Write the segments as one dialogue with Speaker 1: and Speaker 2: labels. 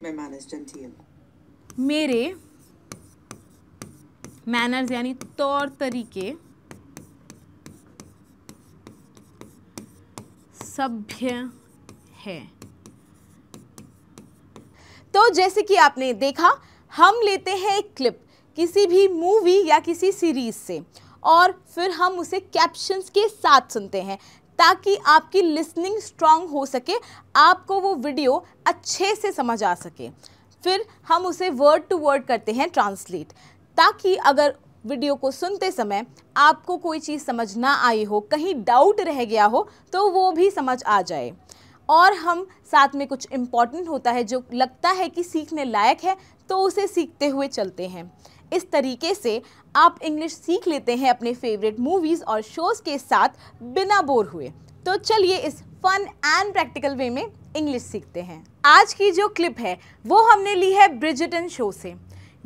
Speaker 1: My manners genteel.
Speaker 2: मेरे manners यानी तौर तरीके सभ्य है। तो जैसे कि आपने देखा, हम लेते हैं एक क्लिप किसी भी मूवी या किसी सीरीज से और फिर हम उसे कैप्शंस के साथ सुनते हैं ताकि आपकी लिसनिंग स्ट्रांग हो सके, आपको वो वीडियो अच्छे से समझ आ सके। फिर हम उसे वर्ड टू वर्ड करते हैं ट्रांसलेट, ताकि अगर वीडियो को सुनते समय आपको कोई चीज़ समझ ना आई हो, कहीं डाउट रह गया हो, तो वो भी समझ आ जाए। और हम साथ में कुछ इम्पॉर्टेंट होता है जो लगता है कि सीखने लायक है तो उसे सीखते हुए चलते हैं। इस तरीके से आप इंग्लिश सीख लेते हैं अपने फेवरेट मूवीज़ और शोज़ के साथ बिना बोर हुए। तो चलिए इस फन एंड प्रैक्टिकल वे में इंग्लिश सीखते हैं। आज की जो क्लिप है वो हमने ली है ब्रिजर्टन शो से।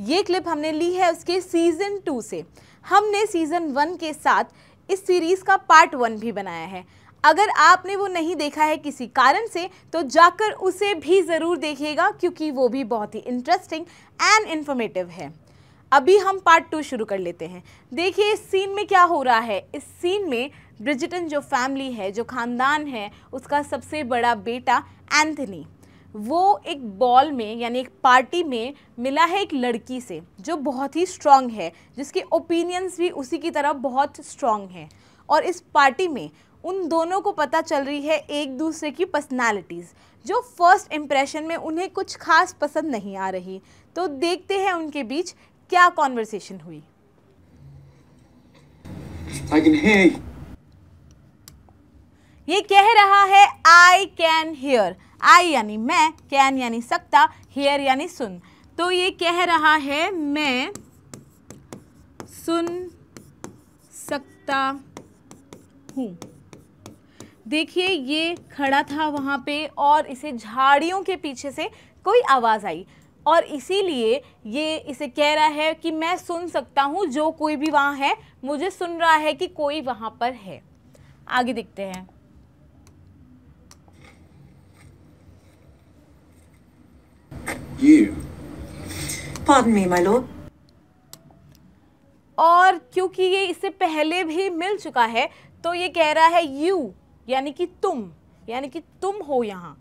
Speaker 2: ये क्लिप हमने ली है उसके सीज़न 2 से। हमने सीज़न 1 के साथ इस सीरीज़ का पार्ट 1 भी बनाया है। अगर आपने वो नहीं देखा है किसी कारण से तो जाकर उसे भी ज़रूर देखिएगा, क्योंकि वो भी बहुत ही इंटरेस्टिंग एंड इन्फॉर्मेटिव है। अभी हम पार्ट 2 शुरू कर लेते हैं। देखिए इस सीन में क्या हो रहा है। इस सीन में ब्रिजर्टन जो फैमिली है, जो ख़ानदान है, उसका सबसे बड़ा बेटा एंथनी, वो एक बॉल में यानी एक पार्टी में मिला है एक लड़की से जो बहुत ही स्ट्रांग है, जिसके ओपिनियंस भी उसी की तरह बहुत स्ट्रांग हैं। और इस पार्टी में उन दोनों को पता चल रही है एक दूसरे की पर्सनालिटीज़, जो फर्स्ट इम्प्रेशन में उन्हें कुछ खास पसंद नहीं आ रही। तो देखते हैं उनके बीच क्या कॉन्वर्सेशन हुई।
Speaker 1: I can hear you.
Speaker 2: ये कह रहा है आई कैन हियर। आई यानी मैं, कैन यानी सकता, हियर यानी सुन। तो ये कह रहा है मैं सुन सकता हूँ। देखिए ये खड़ा था वहाँ पे और इसे झाड़ियों के पीछे से कोई आवाज़ आई और इसीलिए ये इसे कह रहा है कि मैं सुन सकता हूँ, जो कोई भी वहाँ है मुझे सुन रहा है कि कोई वहाँ पर है। आगे देखते हैं।
Speaker 1: You.
Speaker 3: Pardon me, my lord.
Speaker 2: और क्योंकि ये इससे पहले भी मिल चुका है तो ये कह रहा है यू यानी कि तुम हो यहाँ।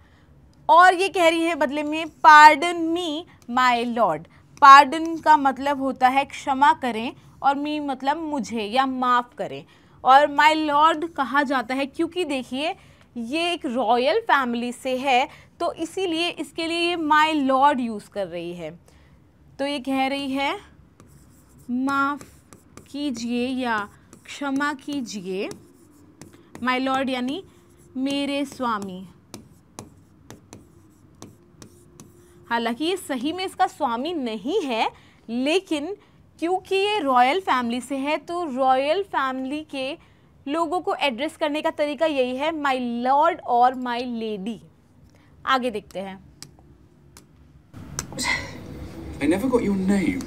Speaker 2: और ये कह रही है बदले में pardon me my Lord. Pardon का मतलब होता है क्षमा करें और मी मतलब मुझे या माफ़ करें। और माय लॉर्ड कहा जाता है क्योंकि देखिए ये एक रॉयल फैमिली से है, तो इसीलिए इसके लिए ये माय लॉर्ड यूज़ कर रही है। तो ये कह रही है माफ़ कीजिए या क्षमा कीजिए, माय लॉर्ड यानी मेरे स्वामी। हालांकि ये सही में इसका स्वामी नहीं है, लेकिन क्योंकि ये रॉयल फैमिली से है तो रॉयल फैमिली के लोगों को एड्रेस करने का तरीका यही है, माय लॉर्ड और माय लेडी। आगे देखते हैं।
Speaker 1: I never got your name.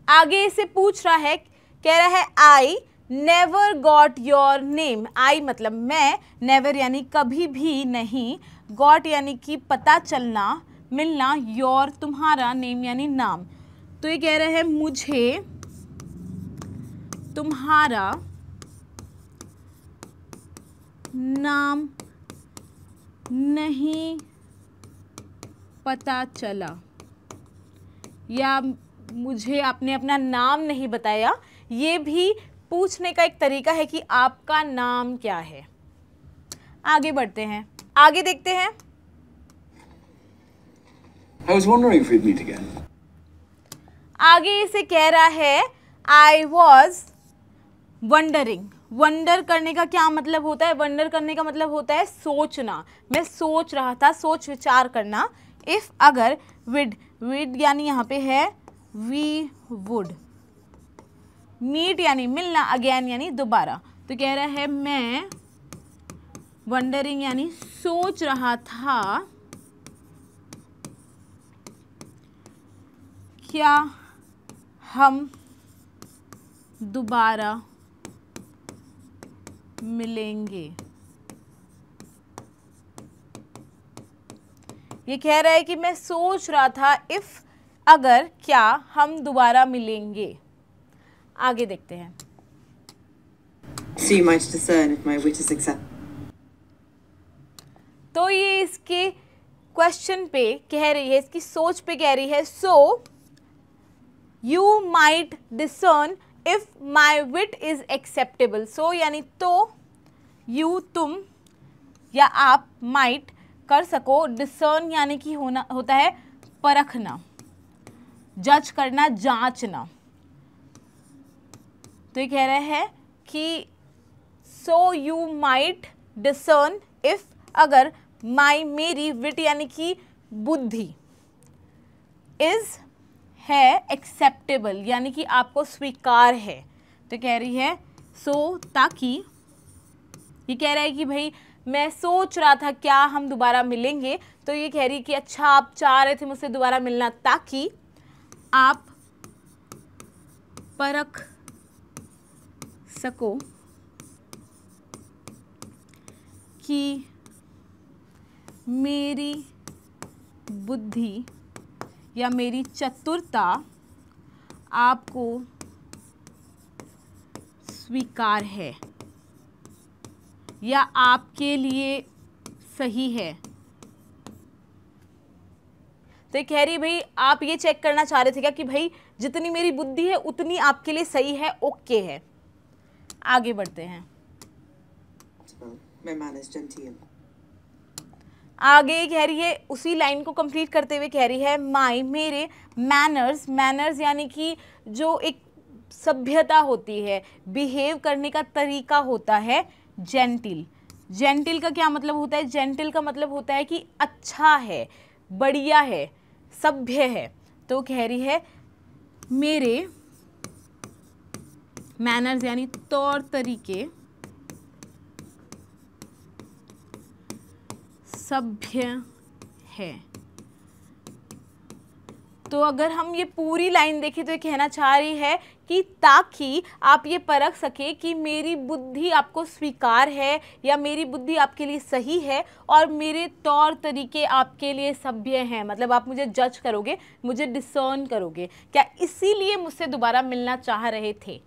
Speaker 2: आगे इसे पूछ रहा है, कह रहा है I never got your name. I मतलब मैं, नेवर यानी कभी भी नहीं, गॉट यानी कि पता चलना, मिलना, योर तुम्हारा, नेम यानी नाम। तो ये कह रहा है मुझे तुम्हारा नाम नहीं पता चला, या मुझे आपने अपना नाम नहीं बताया। ये भी पूछने का एक तरीका है कि आपका नाम क्या है। आगे बढ़ते हैं, आगे देखते हैं।
Speaker 1: I was wondering if we'd meet again.
Speaker 2: आगे इसे कह रहा है आई वॉज वंडरिंग। वंडर करने का क्या मतलब होता है? वंडर करने का मतलब होता है सोचना। मैं सोच रहा था, सोच विचार करना। इफ़ अगर विड, विड यानी यहाँ पे है वी वुड, मीट यानी मिलना, अगेन यानी दोबारा। तो कह रहा है मैं वंडरिंग यानी सोच रहा था क्या हम दोबारा मिलेंगे। ये कह रहा है कि मैं सोच रहा था इफ अगर क्या हम दोबारा मिलेंगे। आगे देखते हैं।
Speaker 3: So you might discern if my wit is exact.
Speaker 2: तो ये इसके क्वेश्चन पे कह रही है, इसकी सोच पे कह रही है, so you might discern if my wit is acceptable. So यानी तो, यू तुम या आप, माइट कर सको, डिसर्न यानी कि होना होता है परखना, जज करना, जांचना। तो ये कह रहा है कि सो यू माइट डिसर्न इफ अगर माई मेरी विट यानी कि बुद्धि इज है एक्सेप्टेबल यानी कि आपको स्वीकार है। तो कह रही है सो ताकि, ये कह रहा है कि भाई मैं सोच रहा था क्या हम दोबारा मिलेंगे। तो ये कह रही है कि अच्छा आप चाह रहे थे मुझसे दोबारा मिलना ताकि आप परख सको कि मेरी बुद्धि या मेरी चतुरता आपको स्वीकार है या आपके लिए सही है। तो ये कह रही भाई आप ये चेक करना चाह रहे थे क्या कि भाई जितनी मेरी बुद्धि है उतनी आपके लिए सही है, ओके है। आगे बढ़ते हैं।
Speaker 3: My man is genteel.
Speaker 2: आगे कह रही है, उसी लाइन को कंप्लीट करते हुए कह रही है माई मेरे मैनर्स, मैनर्स यानी कि जो एक सभ्यता होती है, बिहेव करने का तरीका होता है जेंटिल। जेंटिल का क्या मतलब होता है? जेंटिल का मतलब होता है कि अच्छा है, बढ़िया है, सभ्य है। तो कह रही है मेरे मैनर्स यानी तौर तरीके सभ्य है। तो अगर हम ये पूरी लाइन देखें तो ये कहना चाह रही है कि ताकि आप ये परख सके कि मेरी बुद्धि आपको स्वीकार है या मेरी बुद्धि आपके लिए सही है और मेरे तौर तरीके आपके लिए सभ्य हैं, मतलब आप मुझे जज करोगे, मुझे डिसर्न करोगे, क्या इसीलिए मुझसे दोबारा मिलना चाह रहे थे।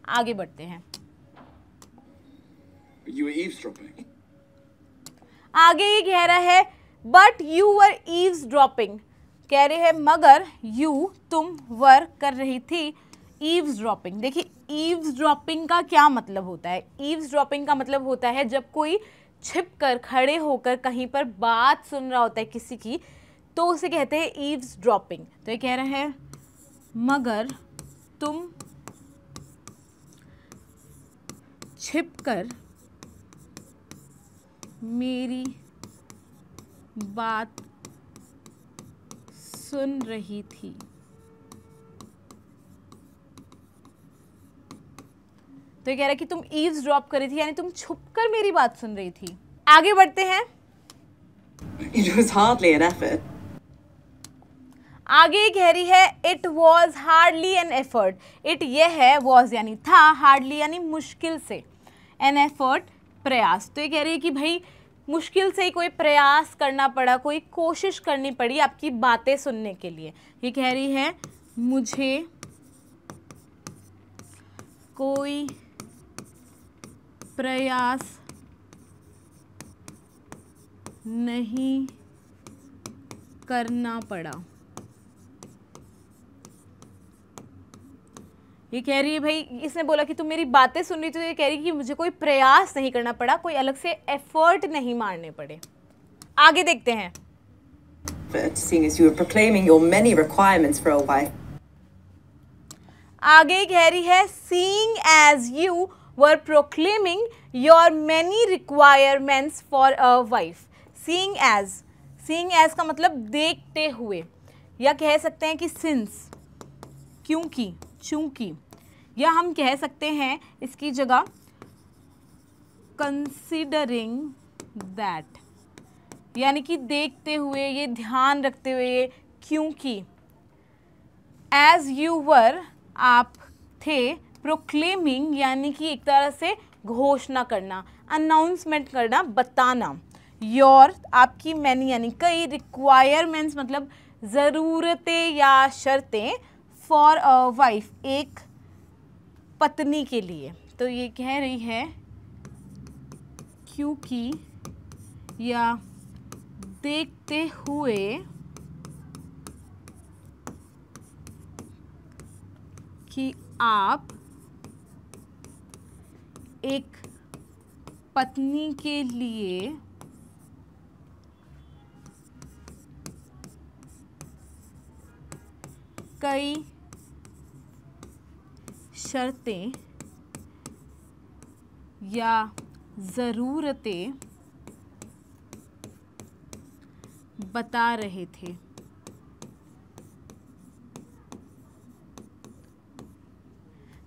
Speaker 2: आगे बढ़ते हैं।
Speaker 1: You were eavesdropping.
Speaker 2: आगे ये कह रहा है बट यू वर ईव्सड्रॉपिंग, कह रहे हैं मगर यू तुम वर कर रही थी ईव्सड्रॉपिंग। देखिए ईव्सड्रॉपिंग का क्या मतलब होता है? ईव्सड्रॉपिंग का मतलब होता है जब कोई छिपकर खड़े होकर कहीं पर बात सुन रहा होता है किसी की, तो उसे कहते हैं ईव्सड्रॉपिंग। तो ये कह रहे हैं मगर तुम छिपकर मेरी बात सुन रही थी। तो ये कह रहा है कि तुम ईव्सड्रॉप कर रही थी यानी तुम छुपकर मेरी बात सुन रही थी। आगे बढ़ते हैं।
Speaker 3: It was hardly an effort.
Speaker 2: आगे कह रही है it was hardly an effort. It ये है, वॉज यानी था, हार्डली यानी मुश्किल से, एन एफर्ट प्रयास। तो ये कह रही है कि भाई मुश्किल से ही कोई प्रयास करना पड़ा, कोई कोशिश करनी पड़ी आपकी बातें सुनने के लिए। ये कह रही है मुझे कोई प्रयास नहीं करना पड़ा। ये कह रही है भाई, इसने बोला कि तुम मेरी बातें सुन रही थी, तो ये कह रही है कि मुझे कोई प्रयास नहीं करना पड़ा, कोई अलग से एफर्ट नहीं मारने पड़े। आगे देखते हैं।
Speaker 3: Seeing as you were proclaiming your many requirements for a wife.
Speaker 2: आगे कह रही है seeing as you were proclaiming your many requirements for a wife. seeing as का मतलब देखते हुए, या कह सकते हैं कि since, क्योंकि, चूंकि, या हम कह सकते हैं इसकी जगह considering that, यानी कि देखते हुए, ये ध्यान रखते हुए, क्योंकि as you were आप थे, proclaiming यानी कि एक तरह से घोषणा करना, अनाउंसमेंट करना, बताना। योर आपकी मैनी यानी कई, रिक्वायरमेंट्स मतलब ज़रूरतें या शर्तें, फॉर अ वाइफ एक पत्नी के लिए। तो ये कह रही है क्योंकि या देखते हुए कि आप एक पत्नी के लिए कई शर्तें या ज़रूरतें बता रहे थे।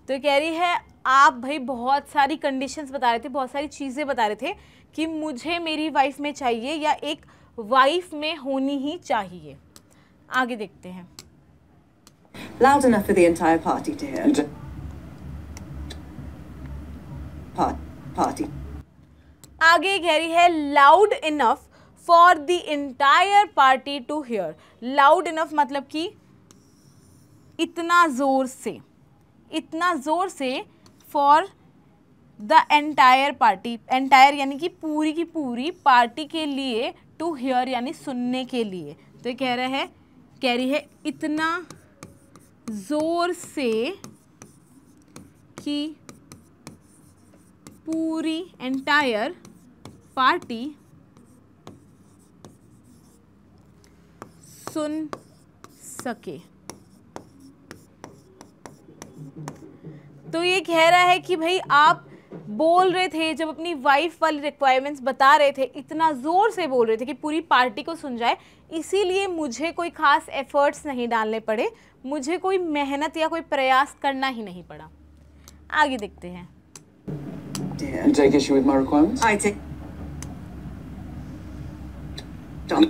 Speaker 2: तो कह रही है आप भाई बहुत सारी कंडीशंस बता रहे थे, बहुत सारी चीज़ें बता रहे थे कि मुझे मेरी वाइफ में चाहिए या एक वाइफ में होनी ही चाहिए। आगे देखते हैं।
Speaker 3: Loud enough for the entire party to hear. Party.
Speaker 2: आगे कह रही है loud enough for the entire party to hear. Loud enough मतलब कि इतना ज़ोर से, इतना ज़ोर से, for the entire party, entire यानी कि पूरी की पूरी पार्टी के लिए, टू हियर यानी सुनने के लिए। तो ये कह रही है इतना ज़ोर से कि पूरी एंटायर पार्टी सुन सके। तो ये कह रहा है कि भाई आप बोल रहे थे, जब अपनी वाइफ वाली रिक्वायरमेंट्स बता रहे थे, इतना ज़ोर से बोल रहे थे कि पूरी पार्टी को सुन जाए, इसीलिए मुझे कोई ख़ास एफर्ट्स नहीं डालने पड़े, मुझे कोई मेहनत या कोई प्रयास करना ही नहीं पड़ा। आगे देखते हैं।
Speaker 1: You take issue with my requirements?
Speaker 3: I take. Done.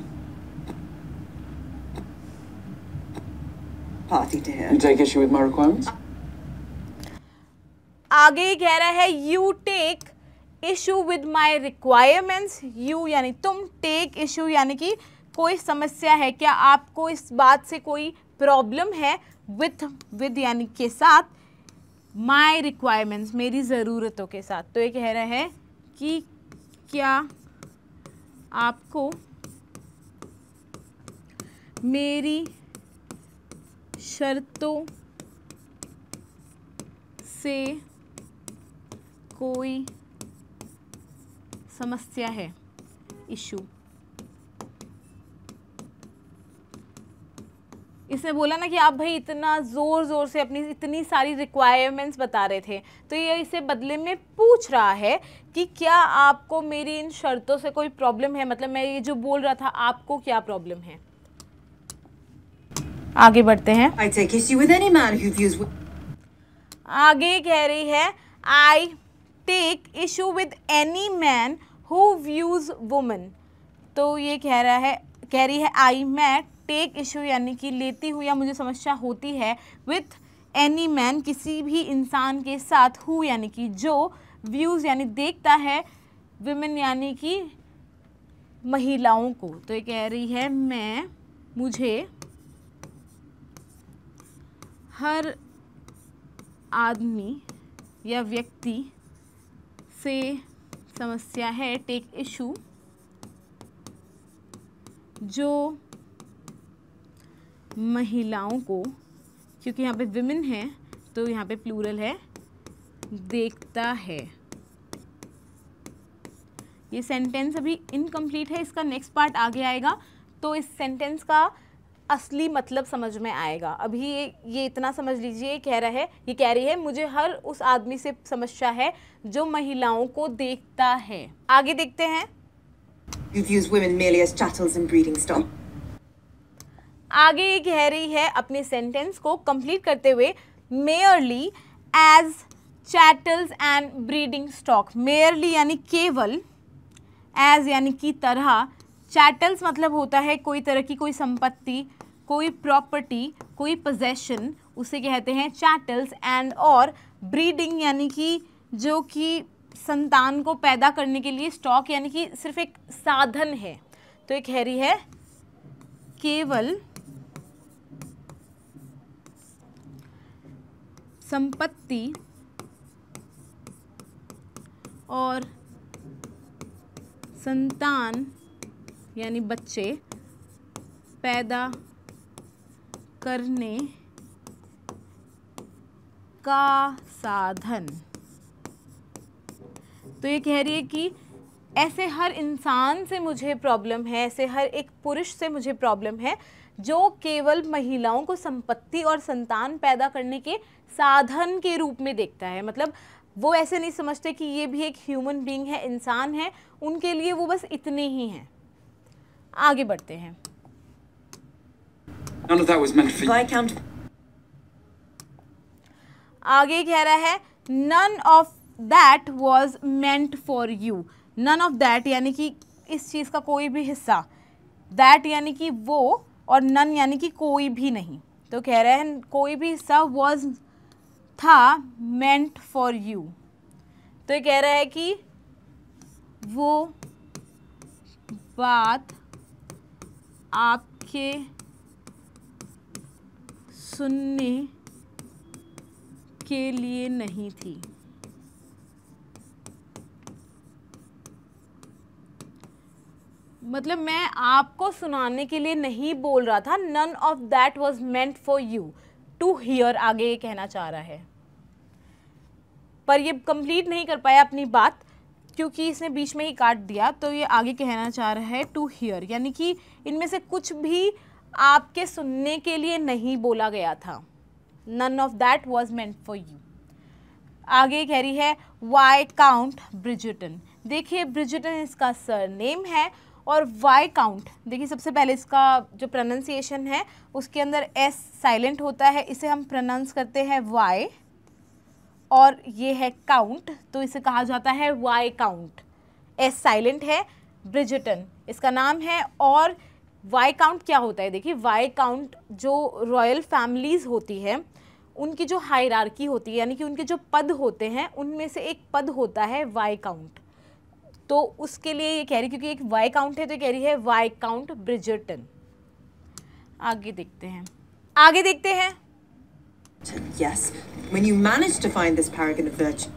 Speaker 3: Party to hear.
Speaker 1: You take issue with my requirements?
Speaker 2: आगे कह रहा है you take issue with my requirements. You यानी तुम, टेक इशू यानी कि कोई समस्या है क्या, आपको इस बात से कोई प्रॉब्लम है, विद यानी के साथ, माई रिक्वायरमेंट्स मेरी ज़रूरतों के साथ। तो ये कह रहा है कि क्या आपको मेरी शर्तों से कोई समस्या है, इशू। इसने बोला ना कि आप भाई इतना ज़ोर ज़ोर से अपनी इतनी सारी रिक्वायरमेंट्स बता रहे थे, तो ये इसे बदले में पूछ रहा है कि क्या आपको मेरी इन शर्तों से कोई प्रॉब्लम है, मतलब मैं ये जो बोल रहा था आपको क्या प्रॉब्लम है। आगे बढ़ते हैं।
Speaker 3: I take issue with any man who views.
Speaker 2: आगे कह रही है I take issue with any man who views woman. तो ये कह रही है आई, मैं, टेक इशू यानी कि लेती हूँ या मुझे समस्या होती है, विथ एनी मैन किसी भी इंसान के साथ, हु यानी कि जो, व्यूज़ यानी देखता है, विमेन यानी कि महिलाओं को। तो ये कह रही है मुझे हर आदमी या व्यक्ति से समस्या है, टेक इशू, जो महिलाओं को, क्योंकि यहाँ पे विमेन है तो यहाँ पे प्लूरल है, देखता है। ये सेंटेंस अभी इनकम्प्लीट है, इसका नेक्स्ट पार्ट आगे आएगा तो इस सेंटेंस का असली मतलब समझ में आएगा। अभी ये इतना समझ लीजिए, कह रही है मुझे हर उस आदमी से समस्या है जो महिलाओं को देखता है। आगे देखते हैं।
Speaker 3: You views women merely as chattels and breeding stock.
Speaker 2: आगे ये कह रही है अपने सेंटेंस को कंप्लीट करते हुए, merely as chattels and breeding stock। merely यानी केवल, as यानी की तरह, चैटल्स मतलब होता है कोई तरह की कोई संपत्ति, कोई प्रॉपर्टी, कोई पोजेशन, उसे कहते हैं चैटल्स। एंड और ब्रीडिंग यानी कि जो कि संतान को पैदा करने के लिए स्टॉक यानी कि सिर्फ एक साधन है। तो ये कह रही है केवल संपत्ति और संतान यानी बच्चे पैदा करने का साधन। तो ये कह रही है कि ऐसे हर इंसान से मुझे प्रॉब्लम है, ऐसे हर एक पुरुष से मुझे प्रॉब्लम है जो केवल महिलाओं को संपत्ति और संतान पैदा करने के साधन के रूप में देखता है। मतलब वो ऐसे नहीं समझते कि ये भी एक ह्यूमन बीइंग है, इंसान है, उनके लिए वो बस इतने ही हैं। आगे बढ़ते हैं।
Speaker 1: None of that was meant for you.
Speaker 3: Viscount.
Speaker 2: आगे कह रहा है none of that was meant for you। none of that यानी कि इस चीज़ का कोई भी हिस्सा, that यानी कि वो, और none यानी कि कोई भी नहीं। तो कह रहे हैं कोई भी हिस्सा was था meant for you। तो ये कह रहा है कि वो बात आपके सुनने के लिए नहीं थी। मतलब मैं आपको सुनाने के लिए नहीं बोल रहा था। none of that was meant for you to hear, आगे ये कहना चाह रहा है, पर ये कंप्लीट नहीं कर पाया अपनी बात क्योंकि इसने बीच में ही काट दिया। तो ये आगे कहना चाह रहा है टू हियर, यानी कि इनमें से कुछ भी आपके सुनने के लिए नहीं बोला गया था। none of that was meant for you। आगे कह रही है वाइकाउंट ब्रिजटन। देखिए ब्रिजटन इसका सरनेम है और वाइकाउंट, देखिए सबसे पहले इसका जो प्रोनाउंसिएशन है उसके अंदर एस साइलेंट होता है, इसे हम प्रोनाउंस करते हैं वाई, और ये है काउंट तो इसे कहा जाता है वाई काउंट। एस साइलेंट है, ब्रिजटन इसका नाम है। और वाई काउंट क्या होता है, देखिए वाई काउंट जो रॉयल फैमिलीज़ होती है उनकी जो हायरार्की होती है यानी कि उनके जो पद होते हैं उनमें से एक पद होता है वाई काउंट। तो उसके लिए ये कह रही, क्योंकि एक वाई काउंट है तो कह रही है वाई काउंट ब्रिजटन। आगे देखते हैं।
Speaker 3: Yes, when you managed to find this paragon of virtue.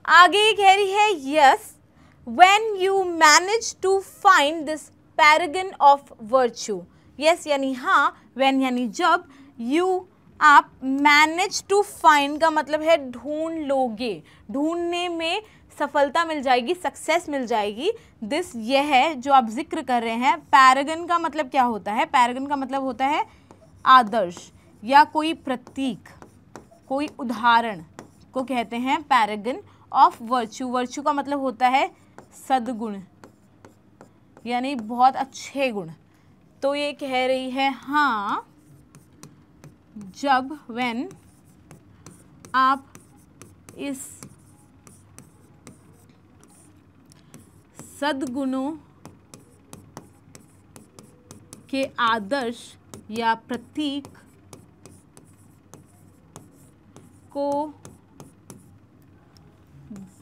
Speaker 2: आगे ये कह रही है yes when you managed to find this paragon of virtue। Yes यानी हाँ, when यानी जब, you आप manage to find का मतलब है ढूंढ लोगे, ढूंढने में सफलता मिल जाएगी, सक्सेस मिल जाएगी। दिस यह है जो आप जिक्र कर रहे हैं। पैरागन का मतलब क्या होता है, पैरागन का मतलब होता है आदर्श या कोई प्रतीक, कोई उदाहरण को कहते हैं पैरागन ऑफ वर्च्यू। वर्च्यू का मतलब होता है सद्गुण यानी बहुत अच्छे गुण। तो ये कह रही है हाँ जब व्हेन आप इस सद्गुणों के आदर्श या प्रतीक को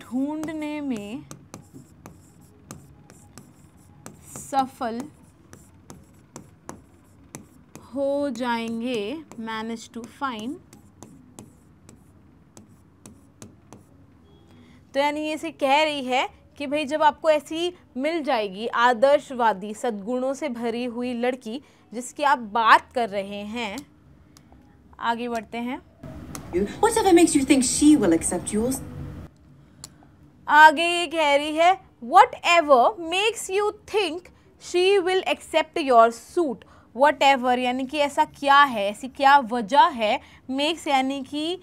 Speaker 2: ढूंढने में सफल हो जाएंगे, मैनेज टू फाइंड। तो यानी ये से कह रही है कि भाई जब आपको ऐसी मिल जाएगी आदर्शवादी सद्गुणों से भरी हुई लड़की जिसकी आप बात कर रहे हैं। आगे बढ़ते हैं।
Speaker 3: Whatever makes you think she will accept yours?
Speaker 2: आगे ये कह रही है whatever makes you think she will accept your suit। whatever यानी कि ऐसा क्या है, ऐसी क्या वजह है, makes यानी कि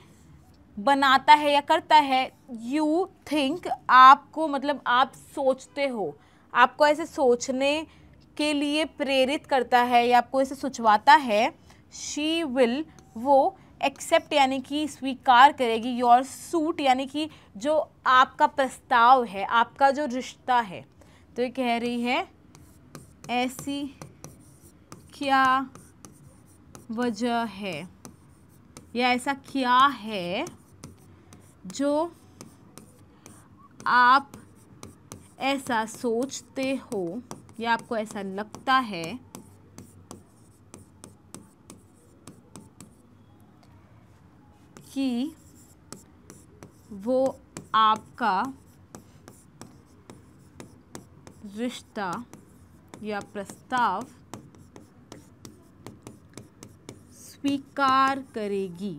Speaker 2: बनाता है या करता है, you think आपको मतलब आप सोचते हो, आपको ऐसे सोचने के लिए प्रेरित करता है या आपको ऐसे सोचवाता है। she will वो एक्सेप्ट यानी कि स्वीकार करेगी, योर सूट यानी कि जो आपका प्रस्ताव है, आपका जो रिश्ता है। तो ये कह रही है ऐसी क्या वजह है या ऐसा क्या है जो आप ऐसा सोचते हो या आपको ऐसा लगता है कि वो आपका रिश्ता या प्रस्ताव स्वीकार करेगी।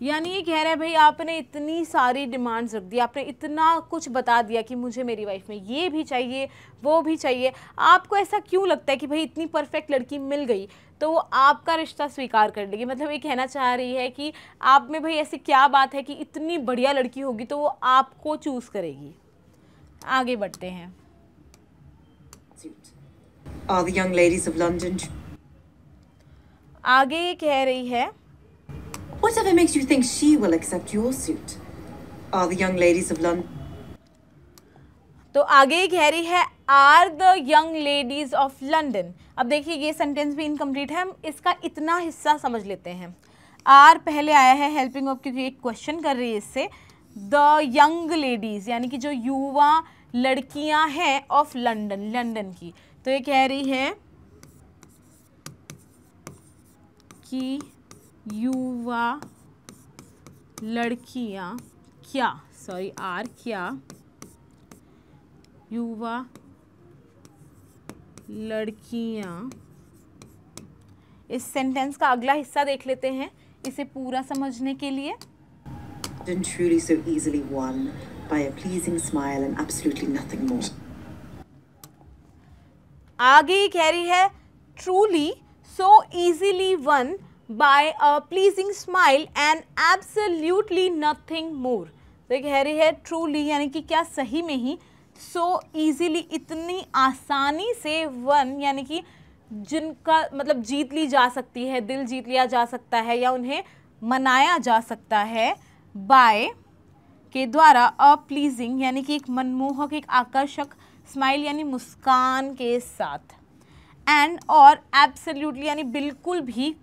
Speaker 2: यानी ये कह रहा है भाई आपने इतनी सारी डिमांड्स रख दी, आपने इतना कुछ बता दिया कि मुझे मेरी वाइफ में ये भी चाहिए वो भी चाहिए, आपको ऐसा क्यों लगता है कि भाई इतनी परफेक्ट लड़की मिल गई तो वो आपका रिश्ता स्वीकार कर लेगी। मतलब ये कहना चाह रही है कि आप में भाई ऐसी क्या बात है कि इतनी बढ़िया लड़की होगी तो वो आपको चूज करेगी। आगे बढ़ते हैं।
Speaker 3: Are the young ladies of London?
Speaker 2: आगे ये कह रही है
Speaker 3: Whatever makes you think she will accept your suit? Are the young ladies of London?
Speaker 2: तो आगे ये कह रही है are the young ladies of London. अब देखिए ये सेंटेंस भी इनकम्प्लीट है, हम इसका इतना हिस्सा समझ लेते हैं। आर पहले आया है हेल्पिंग ऑफ, क्योंकि एक क्वेश्चन कर रही है इससे। द यंग लेडीज यानी कि जो युवा लड़कियां हैं ऑफ लंदन, लंदन की। तो ये कह रही है कि युवा लड़कियां क्या युवा लड़कियां। इस सेंटेंस का अगला हिस्सा देख लेते हैं इसे पूरा समझने के लिए।
Speaker 3: Truly so easily won by a pleasing smile and absolutely nothing more.
Speaker 2: आगे ये कह रही है truly so easily won by a pleasing smile and absolutely nothing more। तो ये कह रही है truly यानी कि क्या सही में ही, so easily इतनी आसानी से, वन यानी कि जिनका मतलब जीत ली जा सकती है, दिल जीत लिया जा सकता है या उन्हें मनाया जा सकता है, बाय के द्वारा, अ प्लीजिंग यानी कि एक मनमोहक एक आकर्षक, स्माइल यानी मुस्कान के साथ, एंड और एब्सोल्युटली यानी बिल्कुल भी,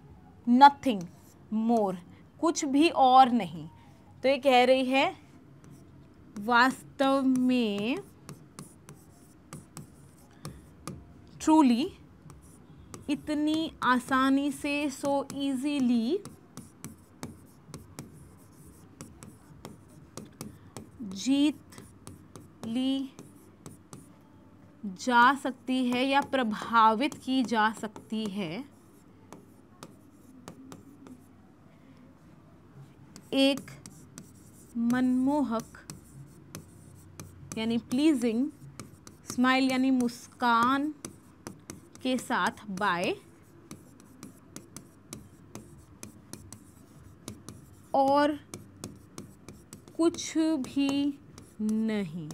Speaker 2: नथिंग मोर कुछ भी और नहीं। तो ये कह रही है वास्तव में ट्रूली इतनी आसानी से, सो इजीली जीत ली जा सकती है या प्रभावित की जा सकती है एक मनमोहक यानी प्लीजिंग स्माइल यानी मुस्कान के साथ, बाय और कुछ भी नहीं।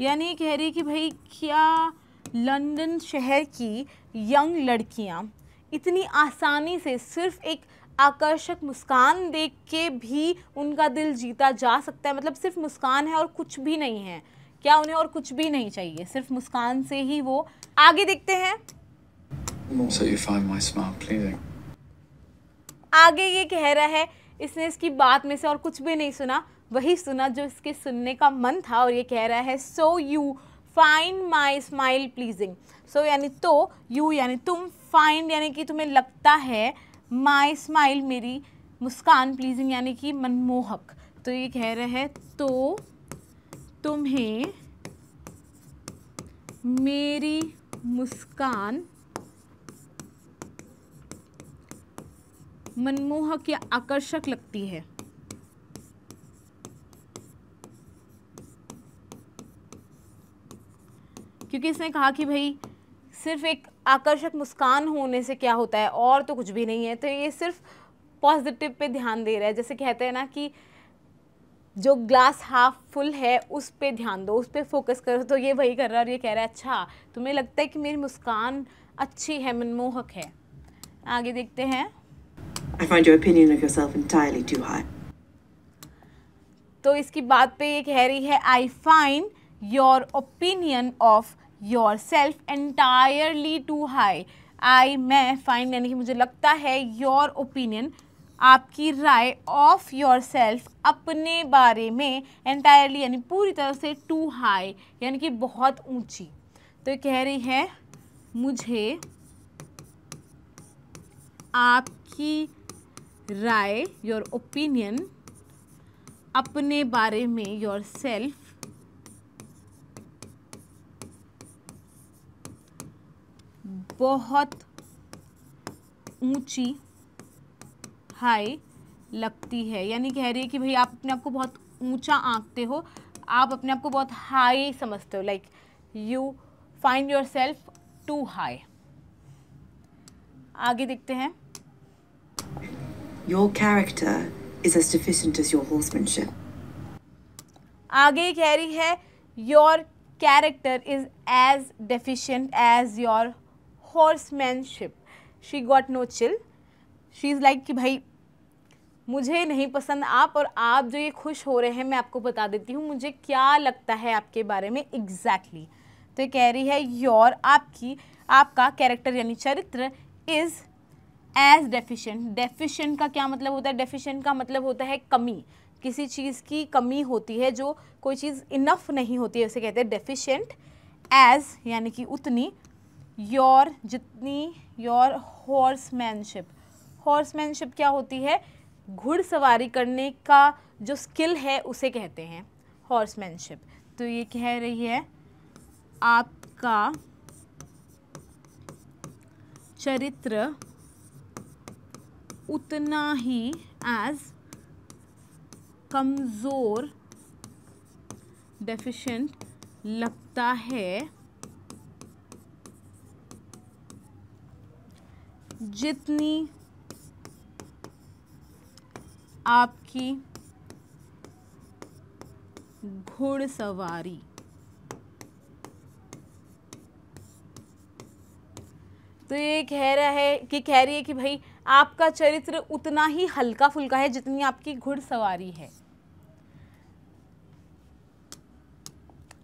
Speaker 2: यानी कह रही कि भाई क्या लंदन शहर की यंग लड़कियां इतनी आसानी से सिर्फ एक आकर्षक मुस्कान देख के भी उनका दिल जीता जा सकता है। मतलब सिर्फ मुस्कान है और कुछ भी नहीं है। क्या उन्हें और कुछ भी नहीं चाहिए, सिर्फ मुस्कान से ही वो। आगे देखते हैं।
Speaker 1: So you find my smile pleasing.
Speaker 2: आगे ये कह रहा है, इसने इसकी बात में से और कुछ भी नहीं सुना, वही सुना जो इसके सुनने का मन था, और ये कह रहा है so you find my smile pleasing. So यानी तो, यू यानी तुम, फाइंड यानी कि तुम्हें लगता है, माई स्माइल मेरी मुस्कान, प्लीजिंग यानी कि मनमोहक। तो ये कह रहे हैं तो तुम्हें मेरी मुस्कान मनमोहक या आकर्षक लगती है। क्योंकि इसने कहा कि भाई सिर्फ एक आकर्षक मुस्कान होने से क्या होता है, और तो कुछ भी नहीं है। तो ये सिर्फ पॉजिटिव पे ध्यान दे रहा है। जैसे कहते हैं ना कि जो ग्लास हाफ फुल है उस पे ध्यान दो, उस पे फोकस करो। तो ये वही कर रहा है और ये कह रहा है अच्छा तुम्हें लगता है कि मेरी मुस्कान अच्छी है, मनमोहक है। आगे देखते हैं।
Speaker 3: I find your opinion of yourself entirely too high.
Speaker 2: तो इसकी बात पे ये कह रही है I find your opinion of yourself entirely too high. मैं find यानी कि मुझे लगता है, your opinion आपकी राय ऑफ योर सेल्फ, अपने बारे में, एंटायरली यानी पूरी तरह से, टू हाई यानी कि बहुत ऊंची। तो ये कह रही है मुझे आपकी राय, योर ओपिनियन, अपने बारे में, योर सेल्फ, बहुत ऊंची, हाई लगती है। यानी कह रही है कि भाई आप अपने आप को बहुत ऊंचा आंकते हो, आप अपने आप को बहुत हाई समझते हो, like you find yourself too high. आगे देखते हैं।
Speaker 3: Your character is as deficient as your horsemanship.
Speaker 2: आगे कह रही है your character is as deficient as your horsemanship. She got no chill. She is like कि भाई मुझे नहीं पसंद आप, और आप जो ये खुश हो रहे हैं, मैं आपको बता देती हूँ मुझे क्या लगता है आपके बारे में एग्जैक्टली। तो ये कह रही है योर, आपकी, आपका कैरेक्टर यानी चरित्र, इज़ एज डेफिशिएंट। डेफिशिएंट का क्या मतलब होता है? डेफिशिएंट का मतलब होता है कमी, किसी चीज़ की कमी होती है, जो कोई चीज़ इनफ नहीं होती है, उसे कहते हैं डेफिशिएंट। एज यानी कि उतनी, योर जितनी, योर हॉर्समैनशिप। हॉर्समैनशिप क्या होती है? घुड़सवारी करने का जो स्किल है उसे कहते हैं हॉर्समैनशिप। तो ये कह रही है आपका चरित्र उतना ही एज कमज़ोर, डेफिशिएंट लगता है जितनी आपकी घुड़सवारी। तो ये कह रही है कि भाई आपका चरित्र उतना ही हल्का फुल्का है जितनी आपकी घुड़सवारी है।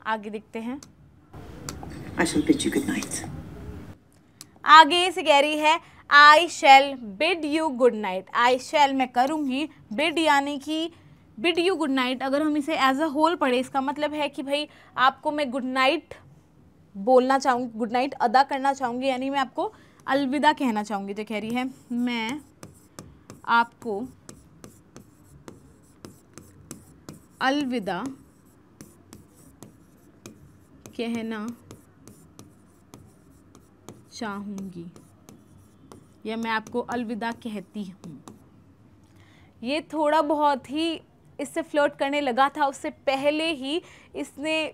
Speaker 2: आगे देखते हैं।
Speaker 3: I shall bid you good night.
Speaker 2: आगे से कह रही है आई शैल बिड यू गुड नाइट। आई शैल मैं करूँगी, बिड यानी कि बिड यू गुड नाइट। अगर हम इसे एज अ होल पढ़े, इसका मतलब है कि भाई आपको मैं गुड नाइट बोलना चाहूँगी, गुड नाइट अदा करना चाहूँगी, यानी मैं आपको अलविदा कहना चाहूँगी। तो कह रही है मैं आपको अलविदा कहना चाहूँगी, या मैं आपको अलविदा कहती हूँ। ये थोड़ा बहुत ही इससे फ्लर्ट करने लगा था, उससे पहले ही इसने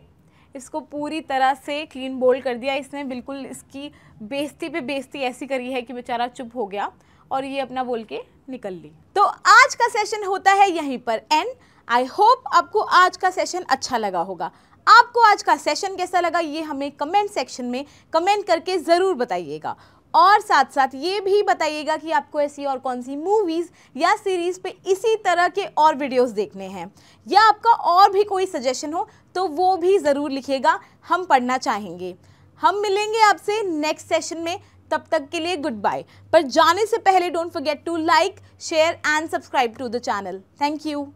Speaker 2: इसको पूरी तरह से क्लीन बोल्ड कर दिया। इसने बिल्कुल इसकी बेइज्जती पे बेइज्जती ऐसी करी है कि बेचारा चुप हो गया और ये अपना बोल के निकल ली। तो आज का सेशन होता है यहीं पर एंड। आई होप आपको आज का सेशन अच्छा लगा होगा। आपको आज का सेशन कैसा लगा ये हमें कमेंट सेक्शन में कमेंट करके ज़रूर बताइएगा, और साथ साथ ये भी बताइएगा कि आपको ऐसी और कौन सी मूवीज़ या सीरीज़ पे इसी तरह के और वीडियोस देखने हैं, या आपका और भी कोई सजेशन हो तो वो भी ज़रूर लिखिएगा, हम पढ़ना चाहेंगे। हम मिलेंगे आपसे नेक्स्ट सेशन में, तब तक के लिए गुड बाय। पर जाने से पहले don't forget to like, share and subscribe to the channel. Thank you.